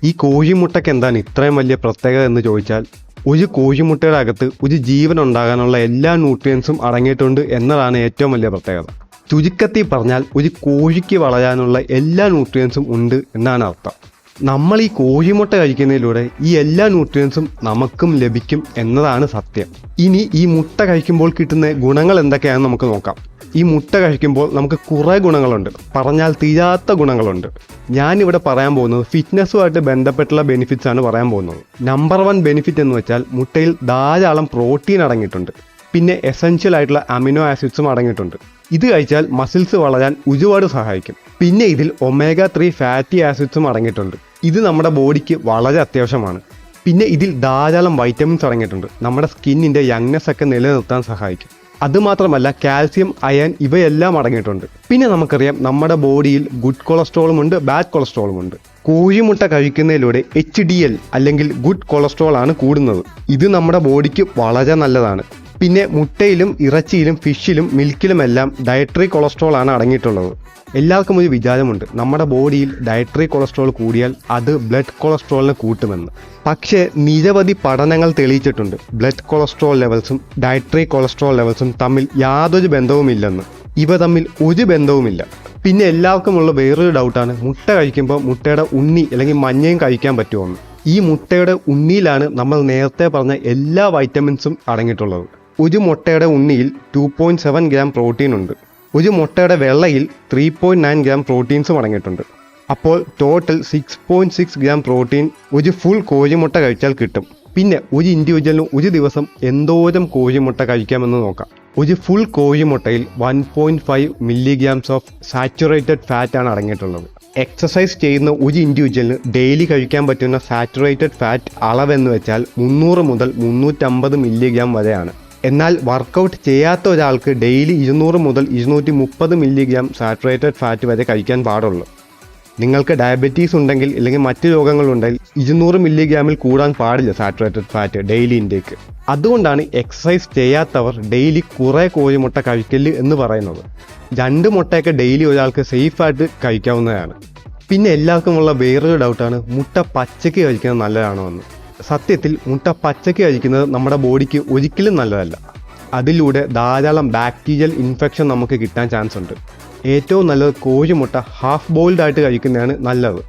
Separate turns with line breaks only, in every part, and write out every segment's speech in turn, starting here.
ഈ കോഴിമുട്ടയ്ക്ക് എന്താണ് ഇത്രയും വലിയ പ്രത്യേകത എന്ന് ചോദിച്ചാൽ, ഒരു കോഴിമുട്ടയുടെ അകത്ത് ഒരു ജീവൻ ഉണ്ടാകാനുള്ള എല്ലാ ന്യൂട്രിയൻസും അടങ്ങിയിട്ടുണ്ട് എന്നതാണ് ഏറ്റവും വലിയ പ്രത്യേകത. ചുരുക്കത്തിൽ പറഞ്ഞാൽ ഒരു കോഴിക്ക് വളരാനുള്ള എല്ലാ ന്യൂട്രിയൻസും ഉണ്ട് എന്നാണ് അർത്ഥം. നമ്മൾ ഈ കോഴിമുട്ട കഴിക്കുന്നതിലൂടെ ഈ എല്ലാ ന്യൂട്രിയൻസും നമുക്കും ലഭിക്കും എന്നതാണ് സത്യം. ഇനി ഈ മുട്ട കഴിക്കുമ്പോൾ കിട്ടുന്ന ഗുണങ്ങൾ എന്തൊക്കെയാണെന്ന് നമുക്ക് നോക്കാം. ഈ മുട്ട കഴിക്കുമ്പോൾ നമുക്ക് കുറേ ഗുണങ്ങളുണ്ട്, പറഞ്ഞാൽ തീരാത്ത ഗുണങ്ങളുണ്ട്. ഞാനിവിടെ പറയാൻ പോകുന്നത് ഫിറ്റ്നസ്സുമായിട്ട് ബന്ധപ്പെട്ടുള്ള ബെനിഫിറ്റ്സ് ആണ് പറയാൻ പോകുന്നത്. നമ്പർ 1 ബെനിഫിറ്റ് എന്ന് വെച്ചാൽ മുട്ടയിൽ ധാരാളം പ്രോട്ടീൻ അടങ്ങിയിട്ടുണ്ട്. പിന്നെ എസെൻഷ്യൽ ആയിട്ടുള്ള അമിനോ ആസിഡ്സും അടങ്ങിയിട്ടുണ്ട്. ഇത് കഴിച്ചാൽ മസിൽസ് വളരാൻ ഒരുപാട് സഹായിക്കും. പിന്നെ ഇതിൽ ഒമേഗ 3 ഫാറ്റി ആസിഡ്സും അടങ്ങിയിട്ടുണ്ട്. ഇത് നമ്മുടെ ബോഡിക്ക് വളരെ അത്യാവശ്യമാണ്. പിന്നെ ഇതിൽ ധാരാളം വൈറ്റമിൻസ് അടങ്ങിയിട്ടുണ്ട്. നമ്മുടെ സ്കിന്നിൻ്റെ യങ്നെസ് ഒക്കെ നിലനിർത്താൻ സഹായിക്കും. അതുമാത്രമല്ല കാൽസ്യം, അയൺ ഇവയെല്ലാം അടങ്ങിയിട്ടുണ്ട്. പിന്നെ നമുക്കറിയാം നമ്മുടെ ബോഡിയിൽ ഗുഡ് കൊളസ്ട്രോളും ഉണ്ട്, ബാഡ് കൊളസ്ട്രോളും ഉണ്ട്. കോഴിമുട്ട കഴിക്കുന്നതിലൂടെ HDL അല്ലെങ്കിൽ ഗുഡ് കൊളസ്ട്രോൾ ആണ് കൂടുന്നത്. ഇത് നമ്മുടെ ബോഡിക്ക് വളരെ നല്ലതാണ്. പിന്നെ മുട്ടയിലും ഇറച്ചിയിലും ഫിഷിലും മിൽക്കിലുമെല്ലാം ഡയറ്ററി കൊളസ്ട്രോൾ ആണ് അടങ്ങിയിട്ടുള്ളത്. എല്ലാവർക്കും ഒരു വിചാരമുണ്ട്, നമ്മുടെ ബോഡിയിൽ ഡയറ്ററി കൊളസ്ട്രോൾ കൂടിയാൽ അത് ബ്ലഡ് കൊളസ്ട്രോളിനെ കൂട്ടുമെന്ന്. പക്ഷേ നിരവധി പഠനങ്ങൾ തെളിയിച്ചിട്ടുണ്ട് ബ്ലഡ് കൊളസ്ട്രോൾ ലെവൽസും ഡയറ്ററി കൊളസ്ട്രോൾ ലെവൽസും തമ്മിൽ യാതൊരു ബന്ധവുമില്ലെന്ന്. ഇവ തമ്മിൽ ഒരു ബന്ധവുമില്ല. പിന്നെ എല്ലാവർക്കുമുള്ള വേറൊരു ഡൗട്ടാണ്, മുട്ട കഴിക്കുമ്പോൾ മുട്ടയുടെ ഉണ്ണി അല്ലെങ്കിൽ മഞ്ഞയും കഴിക്കാൻ പറ്റുമോ? ഈ മുട്ടയുടെ ഉണ്ണിയിലാണ് നമ്മൾ നേരത്തെ പറഞ്ഞ എല്ലാ വൈറ്റമിൻസും അടങ്ങിയിട്ടുള്ളത്. ഒരു മുട്ടയുടെ ഉണ്ണിയിൽ 2.7 ഗ്രാം പ്രോട്ടീൻ ഉണ്ട്. ഒരു മുട്ടയുടെ വെള്ളയിൽ 3.9 ഗ്രാം പ്രോട്ടീൻസും അടങ്ങിയിട്ടുണ്ട്. അപ്പോൾ ടോട്ടൽ 6.6 ഗ്രാം പ്രോട്ടീൻ ഒരു ഫുൾ കോഴിമുട്ട കഴിച്ചാൽ കിട്ടും. പിന്നെ ഒരു ഇൻഡിവിജ്വലിന് ഒരു ദിവസം എന്തോരം കോഴിമുട്ട കഴിക്കാമെന്ന് നോക്കാം. ഒരു ഫുൾ കോഴിമുട്ടയിൽ 1.5 മില്ലിഗ്രാംസ് ഓഫ് സാച്ചുറേറ്റഡ് ഫാറ്റ് ആണ് അടങ്ങിയിട്ടുള്ളത്. എക്സസൈസ് ചെയ്യുന്ന ഒരു ഇൻഡിവിജ്വലിന് ഡെയിലി കഴിക്കാൻ പറ്റുന്ന സാച്ചുറേറ്റഡ് ഫാറ്റ് അളവെന്ന് വെച്ചാൽ 300 മുതൽ 350 മില്ലിഗ്രാം വരെയാണ്. എന്നാൽ വർക്കൗട്ട് ചെയ്യാത്ത ഒരാൾക്ക് ഡെയിലി 200 മുതൽ 230 മില്ലിഗ്രാം സാച്ചുറേറ്റഡ് ഫാറ്റ് വരെ കഴിക്കാൻ പാടുള്ളൂ. നിങ്ങൾക്ക് ഡയബറ്റീസ് ഉണ്ടെങ്കിൽ അല്ലെങ്കിൽ മറ്റ് രോഗങ്ങളുണ്ടെങ്കിൽ 200 മില്ലിഗ്രാമിൽ കൂടാൻ പാടില്ല സാച്ചുറേറ്റഡ് ഫാറ്റ് ഡെയിലി ഇൻടേക്ക്. അതുകൊണ്ടാണ് എക്സസൈസ് ചെയ്യാത്തവർ ഡെയിലി കുറേ കോഴിമുട്ട കഴിക്കല് എന്ന് പറയുന്നത്. 2 മുട്ടയൊക്കെ ഡെയിലി ഒരാൾക്ക് സേഫായിട്ട് കഴിക്കാവുന്നതാണ്. പിന്നെ എല്ലാവർക്കുമുള്ള വേറൊരു ഡൗട്ടാണ്, മുട്ട പച്ചയ്ക്ക് കഴിക്കുന്നത് നല്ലതാണോ എന്ന്. സത്യത്തിൽ മുട്ട പച്ചയ്ക്ക് കഴിക്കുന്നത് നമ്മുടെ ബോഡിക്ക് ഒരിക്കലും നല്ലതല്ല. അതിലൂടെ ധാരാളം ബാക്ടീരിയൽ ഇൻഫെക്ഷൻ നമുക്ക് കിട്ടാൻ ചാൻസ് ഉണ്ട്. ഏറ്റവും നല്ലത് കോഴിമുട്ട ഹാഫ് ബോയിൽഡ് ആയിട്ട് കഴിക്കുന്നതാണ് നല്ലത്.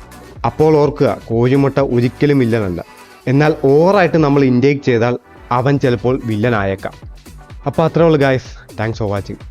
അപ്പോൾ ഓർക്കുക, കോഴിമുട്ട ഒരിക്കലും വില്ലനല്ല. എന്നാൽ ഓവറായിട്ട് നമ്മൾ ഇൻടേക്ക് ചെയ്താൽ അവൻ ചിലപ്പോൾ വില്ലനായേക്കാം. അപ്പോൾ അത്രേ ഉള്ളൂ ഗായ്സ്. Thanks for watching.